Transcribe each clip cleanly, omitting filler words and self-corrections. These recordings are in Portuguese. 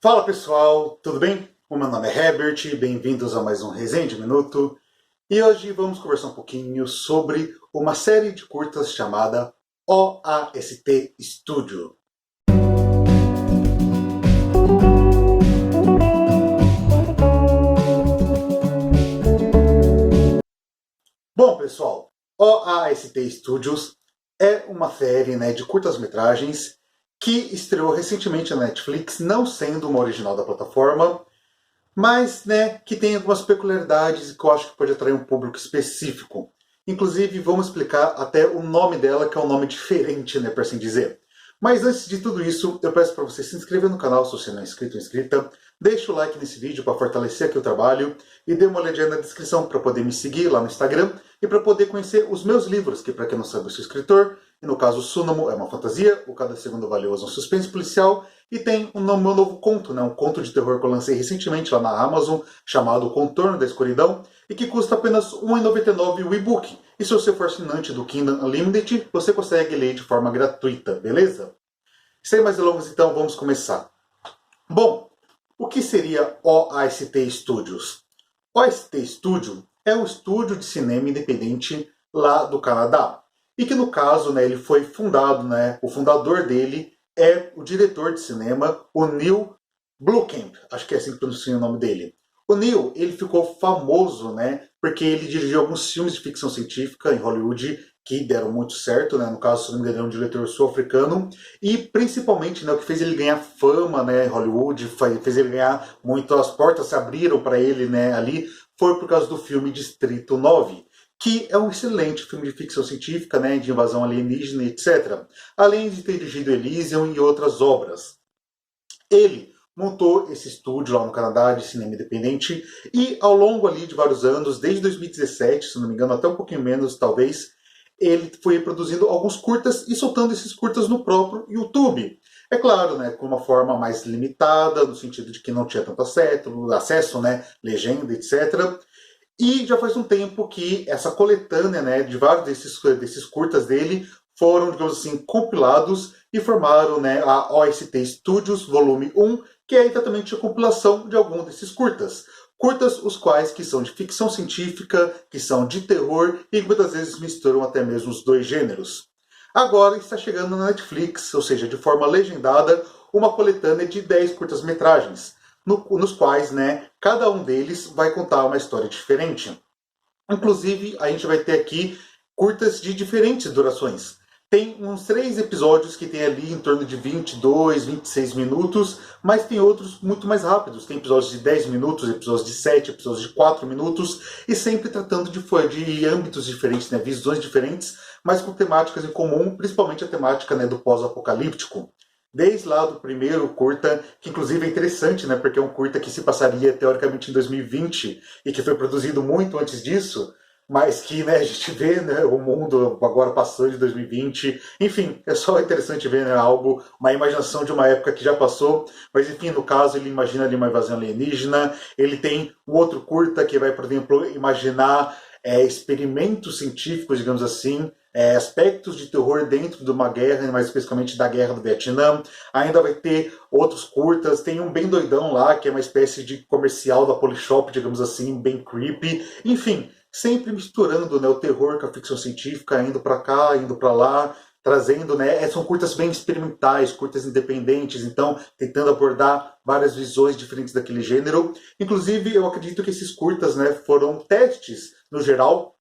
Fala pessoal, tudo bem? O meu nome é Herbert, bem-vindos a mais um Resenha de Minuto. E hoje vamos conversar um pouquinho sobre uma série de curtas chamada OAST Studio. Bom pessoal, OAST Studios é uma série de curtas-metragens que estreou recentemente na Netflix, não sendo uma original da plataforma, mas que tem algumas peculiaridades que eu acho que pode atrair um público específico. Inclusive, vamos explicar até o nome dela, que é um nome diferente, por assim dizer. Mas antes de tudo isso, eu peço para você se inscrever no canal se você não é inscrito ou inscrita, deixa o like nesse vídeo para fortalecer aqui o trabalho e dê uma olhadinha na descrição para poder me seguir lá no Instagram e para poder conhecer os meus livros, que para quem não sabe eu sou escritor, e no caso o Súnamo é uma fantasia, o Cada Segundo Valioso é um suspense policial, e tem meu novo conto, um conto de terror que eu lancei recentemente lá na Amazon, chamado O Contorno da Escuridão, e que custa apenas R$ 1,99 o e-book. E se você for assinante do Kindle Unlimited, você consegue ler de forma gratuita, beleza? Sem mais delongas, então, vamos começar. Bom, o que seria OAST Studios? OAST Studio é um estúdio de cinema independente lá do Canadá. E que no caso, ele foi fundado, o fundador dele é o diretor de cinema, o Neil Blomkamp, acho que é assim que pronuncia o nome dele. O Neil, ele ficou famoso, porque ele dirigiu alguns filmes de ficção científica em Hollywood que deram muito certo, no caso, se não me engano, é um diretor sul-africano, e principalmente o que fez ele ganhar fama, em Hollywood, fez ele ganhar muito, as portas se abriram para ele, ali, foi por causa do filme Distrito 9. Que é um excelente filme de ficção científica, de invasão alienígena, etc. Além de ter dirigido Elysium e outras obras. Ele montou esse estúdio lá no Canadá de cinema independente e ao longo ali de vários anos, desde 2017, se não me engano, até um pouquinho menos talvez, ele foi produzindo alguns curtas e soltando esses curtas no próprio YouTube. É claro, com uma forma mais limitada, no sentido de que não tinha tanto acesso, legenda, etc., e já faz um tempo que essa coletânea de vários desses curtas dele foram, digamos assim, compilados e formaram a OAST Studios Volume 1, que é exatamente a compilação de algum desses curtas. Curtas os quais que são de ficção científica, que são de terror e que muitas vezes misturam até mesmo os dois gêneros. Agora está chegando na Netflix, ou seja, de forma legendada, uma coletânea de 10 curtas-metragens. Nos quais, cada um deles vai contar uma história diferente. Inclusive, a gente vai ter aqui curtas de diferentes durações. Tem uns 3 episódios que tem ali em torno de 22, 26 minutos, mas tem outros muito mais rápidos. Tem episódios de 10 minutos, episódios de 7, episódios de 4 minutos, e sempre tratando de âmbitos diferentes, visões diferentes, mas com temáticas em comum, principalmente a temática do pós-apocalíptico. Desde lá do primeiro curta, que inclusive é interessante, porque é um curta que se passaria teoricamente em 2020 e que foi produzido muito antes disso, mas que a gente vê o mundo agora passando de 2020. Enfim, é só interessante ver algo, uma imaginação de uma época que já passou, mas enfim, no caso ele imagina ali uma invasão alienígena. Ele tem um outro curta que vai, por exemplo, imaginar experimentos científicos, digamos assim, aspectos de terror dentro de uma guerra, mais especificamente da guerra do Vietnã. Ainda vai ter outros curtas, tem um bem doidão lá, que é uma espécie de comercial da Polishop, digamos assim, bem creepy. Enfim, sempre misturando o terror com a ficção científica, indo para cá, indo para lá, trazendo, são curtas bem experimentais, curtas independentes, então tentando abordar várias visões diferentes daquele gênero. Inclusive, eu acredito que esses curtas foram testes, no geral,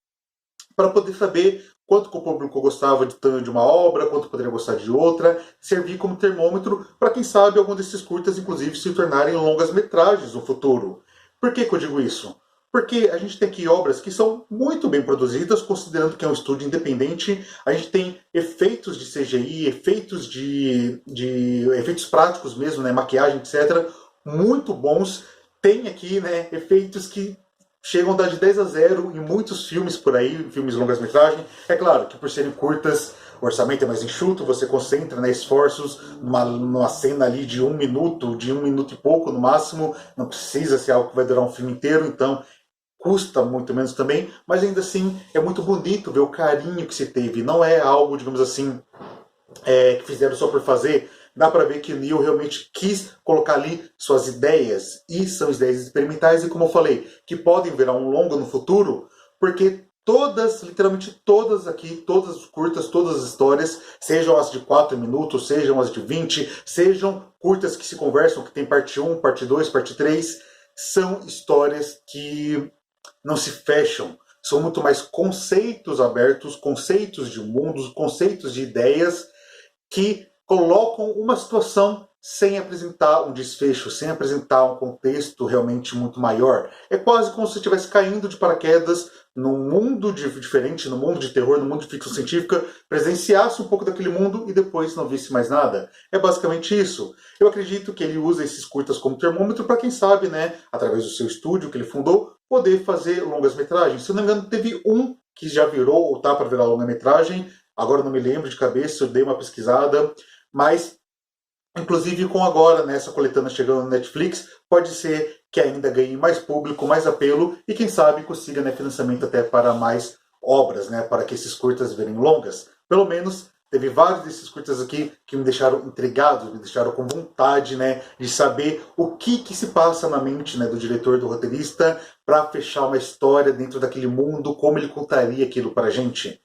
para poder saber quanto que o público gostava de uma obra, quanto poderia gostar de outra, servir como termômetro para, quem sabe, algum desses curtas, inclusive, se tornarem longas metragens no futuro. Por que eu digo isso? Porque a gente tem aqui obras que são muito bem produzidas, considerando que é um estúdio independente. A gente tem efeitos de CGI, efeitos efeitos práticos mesmo, maquiagem, etc., muito bons. Tem aqui efeitos que chegam a dar de 10 a 0 em muitos filmes por aí, filmes longas-metragem. É claro que por serem curtas, o orçamento é mais enxuto, você concentra esforços numa cena ali de 1 minuto, de 1 minuto e pouco no máximo. Não precisa ser algo que vai durar um filme inteiro, então custa muito menos também, mas ainda assim é muito bonito ver o carinho que se teve. Não é algo, digamos assim, que fizeram só por fazer. dá para ver que o Neil realmente quis colocar ali suas ideias, e são ideias experimentais, e como eu falei, que podem virar um longa no futuro, porque todas, literalmente todas aqui, todas as curtas, todas as histórias, sejam as de 4 minutos, sejam as de 20, sejam curtas que se conversam, que tem parte 1, parte 2, parte 3, são histórias que não se fecham. São muito mais conceitos abertos, conceitos de mundos, conceitos de ideias que colocam uma situação sem apresentar um desfecho, sem apresentar um contexto realmente muito maior. É quase como se estivesse caindo de paraquedas num mundo diferente, no mundo de terror, no mundo de ficção científica, presenciasse um pouco daquele mundo e depois não visse mais nada. É basicamente isso. Eu acredito que ele usa esses curtas como termômetro para quem sabe, né, através do seu estúdio que ele fundou, poder fazer longas-metragens. Se eu não me engano, teve um que já virou ou tá para virar longa-metragem. Agora não me lembro de cabeça, eu dei uma pesquisada, mas inclusive com agora nessa coletânea chegando no Netflix, pode ser que ainda ganhe mais público, mais apelo e quem sabe consiga, né, financiamento até para mais obras, né, para que esses curtas virem longas. Pelo menos teve vários desses curtas aqui que me deixaram intrigado, me deixaram com vontade, né, de saber o que se passa na mente, né, do diretor, do roteirista, para fechar uma história dentro daquele mundo, como ele contaria aquilo para a gente.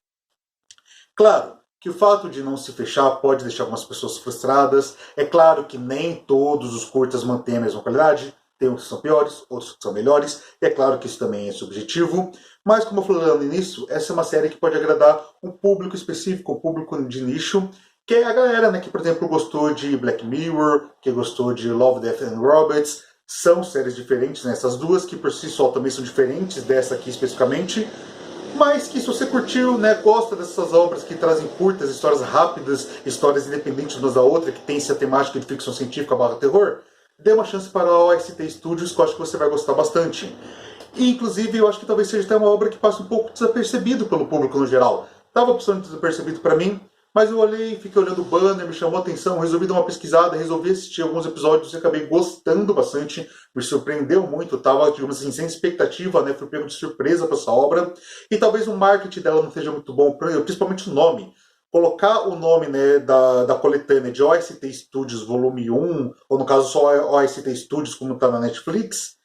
Claro que o fato de não se fechar pode deixar algumas pessoas frustradas. É claro que nem todos os curtas mantêm a mesma qualidade. Tem uns que são piores, outros que são melhores. E é claro que isso também é subjetivo. Mas, como eu falei lá no início, essa é uma série que pode agradar um público específico, um público de nicho, que é a galera, né, que, por exemplo, gostou de Black Mirror, que gostou de Love, Death and Robots. São séries diferentes, né? Essas duas que por si só também são diferentes dessa aqui especificamente. Mas que se você curtiu, né, gosta dessas obras que trazem curtas, histórias rápidas, histórias independentes umas da outra, que tem essa temática de ficção científica barra terror, dê uma chance para a OST Studios, que eu acho que você vai gostar bastante. E, inclusive, eu acho que talvez seja até uma obra que passa um pouco desapercebido pelo público no geral. Estava passando desapercebido para mim, mas eu olhei, fiquei olhando o banner, me chamou a atenção, resolvi dar uma pesquisada, resolvi assistir alguns episódios e acabei gostando bastante, me surpreendeu muito, estava, digamos assim, sem expectativa, né? Fui pego de surpresa para essa obra, e talvez o marketing dela não seja muito bom, principalmente o nome. Colocar o nome, né, da coletânea de OST Studios Volume 1, ou no caso só OST Studios, como está na Netflix,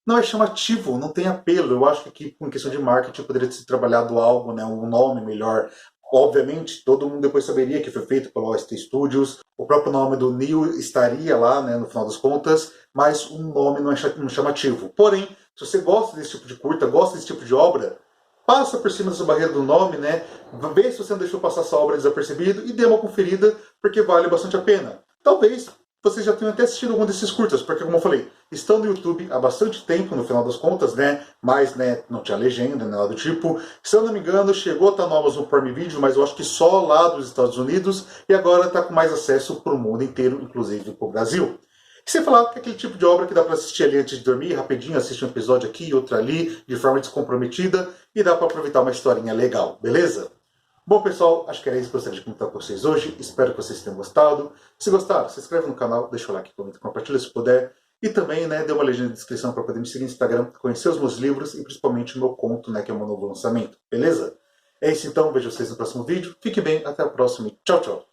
não é chamativo, não tem apelo. Eu acho que aqui, com questão de marketing, poderia ter sido trabalhado algo, né, um nome melhor. Obviamente, todo mundo depois saberia que foi feito pela OST Studios. O próprio nome do Neil estaria lá, né, no final das contas, mas um nome não é chamativo. Porém, se você gosta desse tipo de curta, gosta desse tipo de obra, passa por cima dessa barreira do nome, né? Vê se você não deixou passar essa obra desapercebido e dê uma conferida, porque vale bastante a pena. Talvez vocês já tenham até assistido algum desses curtas, porque, como eu falei, estão no YouTube há bastante tempo, no final das contas, né? Mas, né, não tinha legenda, nada do tipo. Se eu não me engano, chegou a estar no Amazon Prime Video, mas eu acho que só lá dos Estados Unidos, e agora está com mais acesso para o mundo inteiro, inclusive para o Brasil. E sem falar que é aquele tipo de obra que dá para assistir ali antes de dormir, rapidinho, assiste um episódio aqui, outro ali, de forma descomprometida, e dá para aproveitar uma historinha legal, beleza? Bom, pessoal, acho que era isso que eu gostaria de comentar com vocês hoje. Espero que vocês tenham gostado. Se gostaram, se inscreve no canal, deixa o like, comenta, compartilha se puder. E também, né, dê uma legenda de descrição para poder me seguir no Instagram, conhecer os meus livros e principalmente o meu conto, né, que é o meu novo lançamento, beleza? É isso então, vejo vocês no próximo vídeo. Fique bem, até a próxima e tchau, tchau!